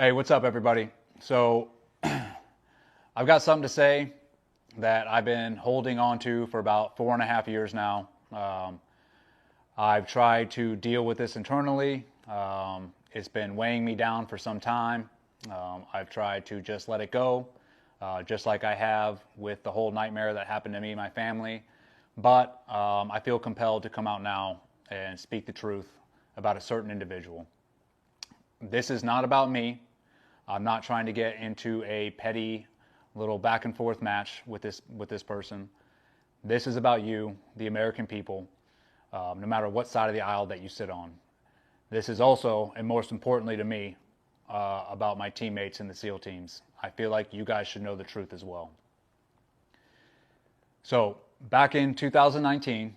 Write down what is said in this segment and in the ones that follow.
Hey, what's up, everybody? So, I've got something to say that I've been holding on to for about 4.5 years now. I've tried to deal with this internally. It's been weighing me down for some time. I've tried to just let it go, just like I have with the whole nightmare that happened to me and my family. But I feel compelled to come out now and speak the truth about a certain individual. This is not about me. I'm not trying to get into a petty little back and forth match with this person. This is about you, the American people, no matter what side of the aisle that you sit on. This is also, and most importantly to me, about my teammates in the SEAL teams. I feel like you guys should know the truth as well. So, back in 2019,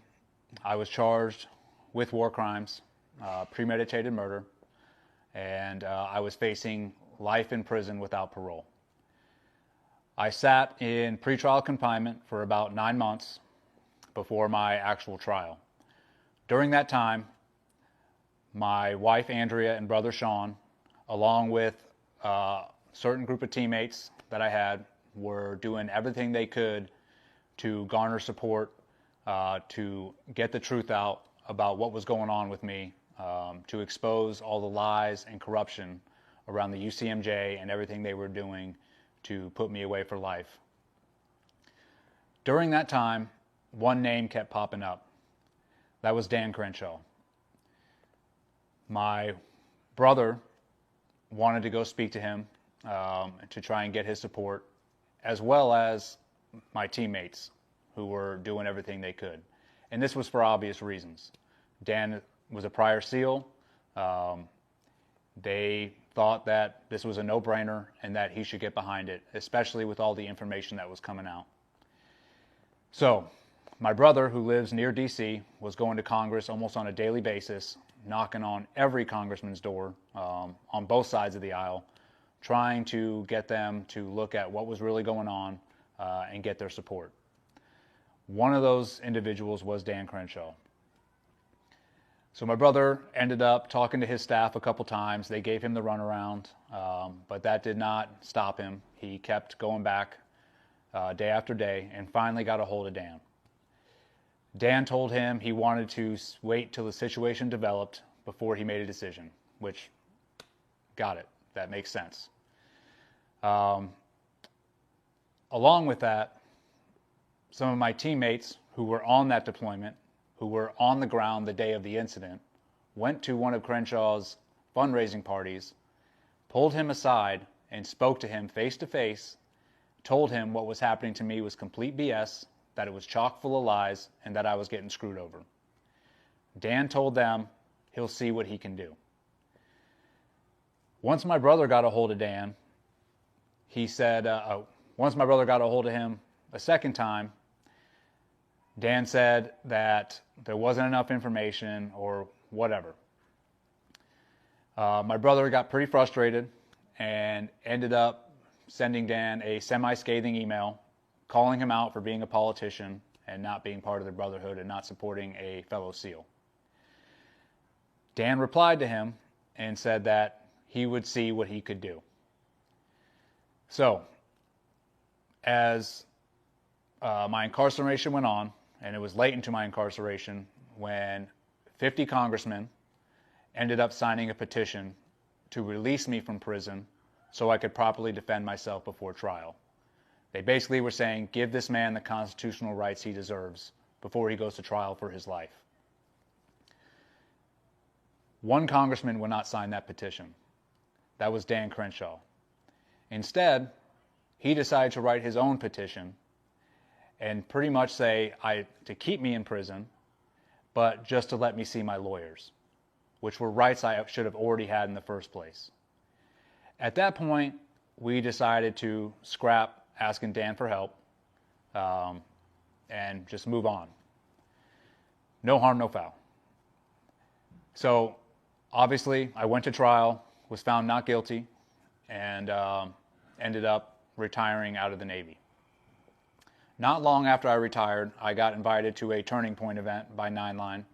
I was charged with war crimes, premeditated murder, and I was facing life in prison without parole. I sat in pretrial confinement for about 9 months before my actual trial. During that time, my wife Andrea and brother Sean, along with a certain group of teammates that I had, were doing everything they could to garner support, to get the truth out about what was going on with me, to expose all the lies and corruption around the UCMJ and everything they were doing to put me away for life. During that time, one name kept popping up. That was Dan Crenshaw. My brother wanted to go speak to him to try and get his support, as well as my teammates who were doing everything they could. And this was for obvious reasons. Dan was a prior SEAL. They thought that this was a no-brainer and that he should get behind it, especially with all the information that was coming out. So, my brother, who lives near D.C., was going to Congress almost on a daily basis, knocking on every congressman's door on both sides of the aisle, trying to get them to look at what was really going on and get their support. One of those individuals was Dan Crenshaw. So my brother ended up talking to his staff a couple times. They gave him the runaround, but that did not stop him. He kept going back day after day and finally got a hold of Dan. Dan told him he wanted to wait till the situation developed before he made a decision, which, got it. That makes sense. Along with that, some of my teammates who were on that deployment, who were on the ground the day of the incident, went to one of Crenshaw's fundraising parties, pulled him aside and spoke to him face to face, told him what was happening to me was complete BS, that it was chock full of lies, and that I was getting screwed over. Dan told them he'll see what he can do. Once my brother got a hold of Dan, he said, once my brother got a hold of him a second time, Dan said that there wasn't enough information or whatever. My brother got pretty frustrated and ended up sending Dan a semi-scathing email, calling him out for being a politician and not being part of the Brotherhood and not supporting a fellow SEAL. Dan replied to him and said that he would see what he could do. So, as my incarceration went on, and it was late into my incarceration when 50 congressmen ended up signing a petition to release me from prison so I could properly defend myself before trial. They basically were saying, give this man the constitutional rights he deserves before he goes to trial for his life. One congressman would not sign that petition. That was Dan Crenshaw. Instead, he decided to write his own petition and pretty much say to keep me in prison, but just to let me see my lawyers, which were rights I should have already had in the first place. At that point, we decided to scrap Asking Dan for help and just move on. No harm, no foul. So, obviously, I went to trial, was found not guilty, and ended up retiring out of the Navy. Not long after I retired, I got invited to a Turning Point event by 9 Line.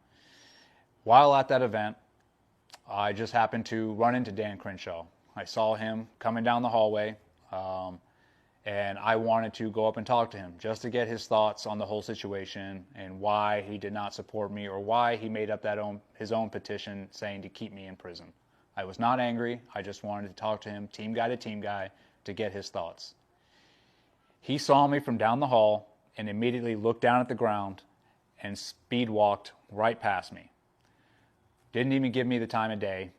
While at that event, I just happened to run into Dan Crenshaw, I saw him coming down the hallway, and I wanted to go up and talk to him just to get his thoughts on the whole situation and why he did not support me or why he made up his own petition saying to keep me in prison. I was not angry. I just wanted to talk to him, team guy, to get his thoughts. He saw me from down the hall and immediately looked down at the ground and speed walked right past me. Didn't even give me the time of day.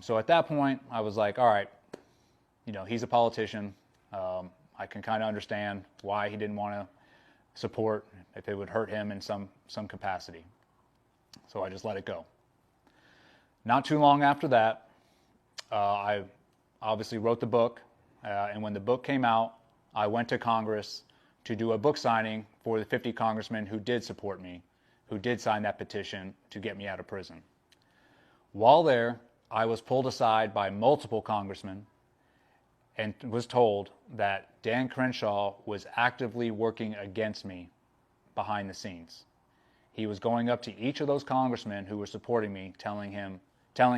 So at that point, I was like, all right, he's a politician. I can kind of understand why he didn't want to support if it would hurt him in some capacity. So I just let it go. Not too long after that, I obviously wrote the book, and when the book came out, I went to Congress to do a book signing for the 50 congressmen who did support me, who did sign that petition to get me out of prison. While there, I was pulled aside by multiple congressmen and was told that Dan Crenshaw was actively working against me behind the scenes. He was going up to each of those congressmen who were supporting me, telling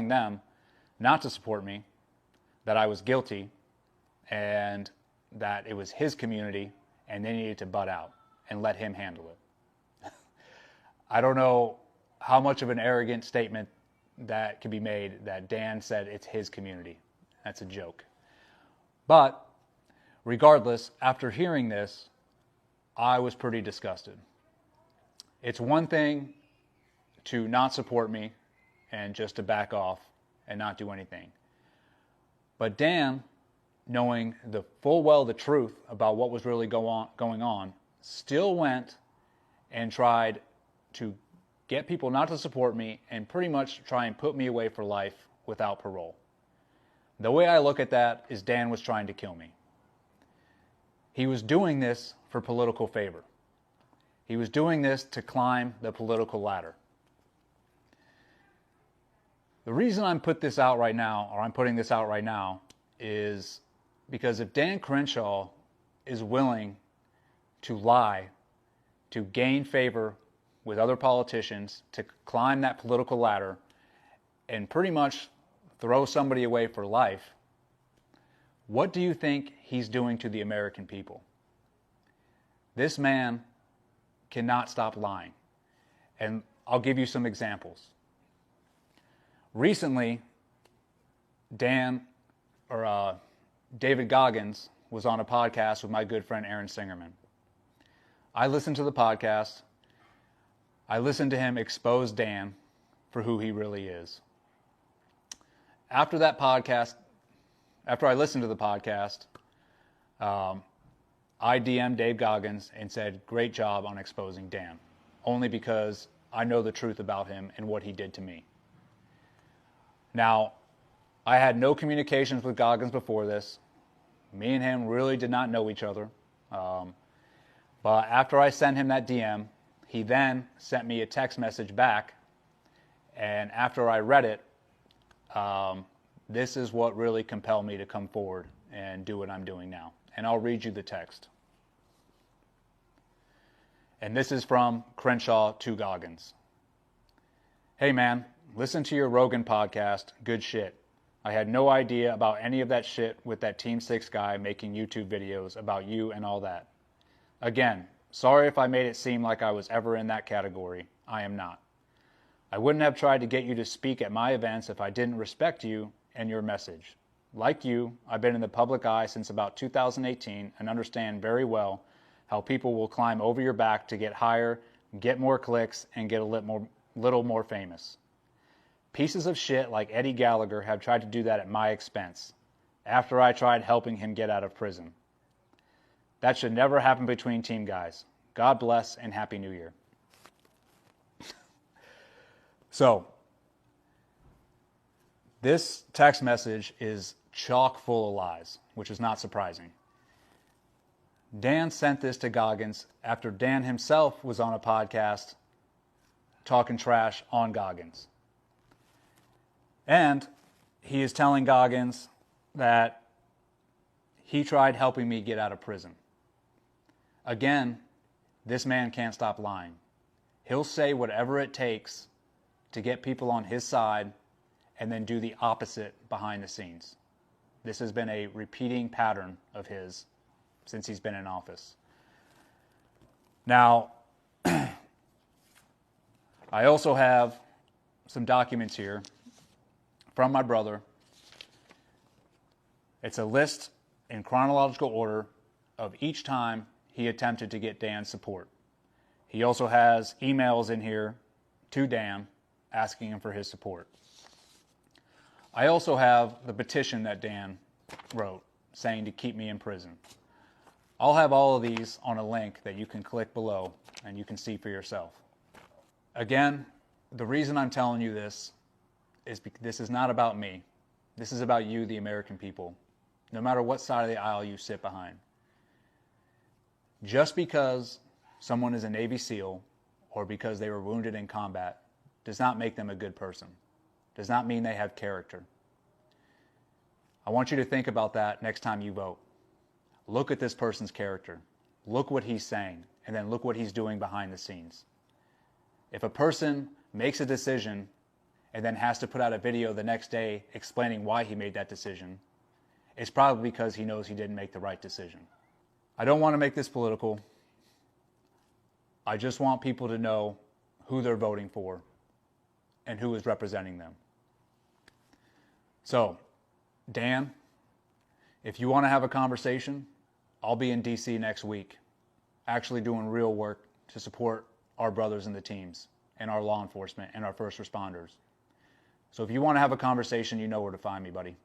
them not to support me, that I was guilty, and that it was his community and they needed to butt out and let him handle it. I don't know how much of an arrogant statement that can be made that Dan said it's his community. That's a joke. But regardless, after hearing this, I was pretty disgusted. It's one thing to not support me and just to back off and not do anything. But Dan, knowing the full well the truth about what was really going on, still went and tried to get people not to support me and pretty much try and put me away for life without parole. The way I look at that is Dan was trying to kill me. He was doing this for political favor. He was doing this to climb the political ladder. The reason I'm putting this out right now is because if Dan Crenshaw is willing to lie, to gain favor with other politicians, to climb that political ladder, and pretty much throw somebody away for life, what do you think he's doing to the American people? This man cannot stop lying. And I'll give you some examples. Recently, David Goggins was on a podcast with my good friend Aaron Singerman. I listened to the podcast. I listened to him expose Dan for who he really is. After I listened to the podcast, I DM'd Dave Goggins and said, great job on exposing Dan, only because I know the truth about him and what he did to me. Now, I had no communications with Goggins before this. Me and him really did not know each other. But after I sent him that DM, he then sent me a text message back. And after I read it, this is what really compelled me to come forward and do what I'm doing now. And I'll read you the text. And this is from Crenshaw to Goggins. Hey man, listen to your Rogan podcast, good shit. I had no idea about any of that shit with that Team 6 guy making YouTube videos about you and all that. Again, sorry if I made it seem like I was ever in that category. I am not. I wouldn't have tried to get you to speak at my events if I didn't respect you and your message. Like you, I've been in the public eye since about 2018 and understand very well how people will climb over your back to get higher, get more clicks, and get a little more famous. Pieces of shit like Eddie Gallagher have tried to do that at my expense, after I tried helping him get out of prison. That should never happen between team guys. God bless and Happy New Year. So, this text message is chock full of lies, which is not surprising. Dan sent this to Goggins after Dan himself was on a podcast talking trash on Goggins. And he is telling Goggins that he tried helping me get out of prison. Again, this man can't stop lying. He'll say whatever it takes to get people on his side and then do the opposite behind the scenes. This has been a repeating pattern of his since he's been in office. Now, I also have some documents here from my brother. It's a list in chronological order of each time he attempted to get Dan's support. He also has emails in here to Dan asking him for his support. I also have the petition that Dan wrote saying to keep me in prison. I'll have all of these on a link that you can click below and you can see for yourself. Again, the reason I'm telling you this is because this is not about me. This is about you, the American people, no matter what side of the aisle you sit behind. Just because someone is a Navy SEAL or because they were wounded in combat does not make them a good person. Does not mean they have character. I want you to think about that next time you vote. Look at this person's character. Look what he's saying, and then look what he's doing behind the scenes. If a person makes a decision and then has to put out a video the next day explaining why he made that decision, it's probably because he knows he didn't make the right decision. I don't want to make this political. I just want people to know who they're voting for and who is representing them. So, Dan, if you want to have a conversation, I'll be in DC next week, actually doing real work to support our brothers in the teams and our law enforcement and our first responders. So if you want to have a conversation, you know where to find me, buddy.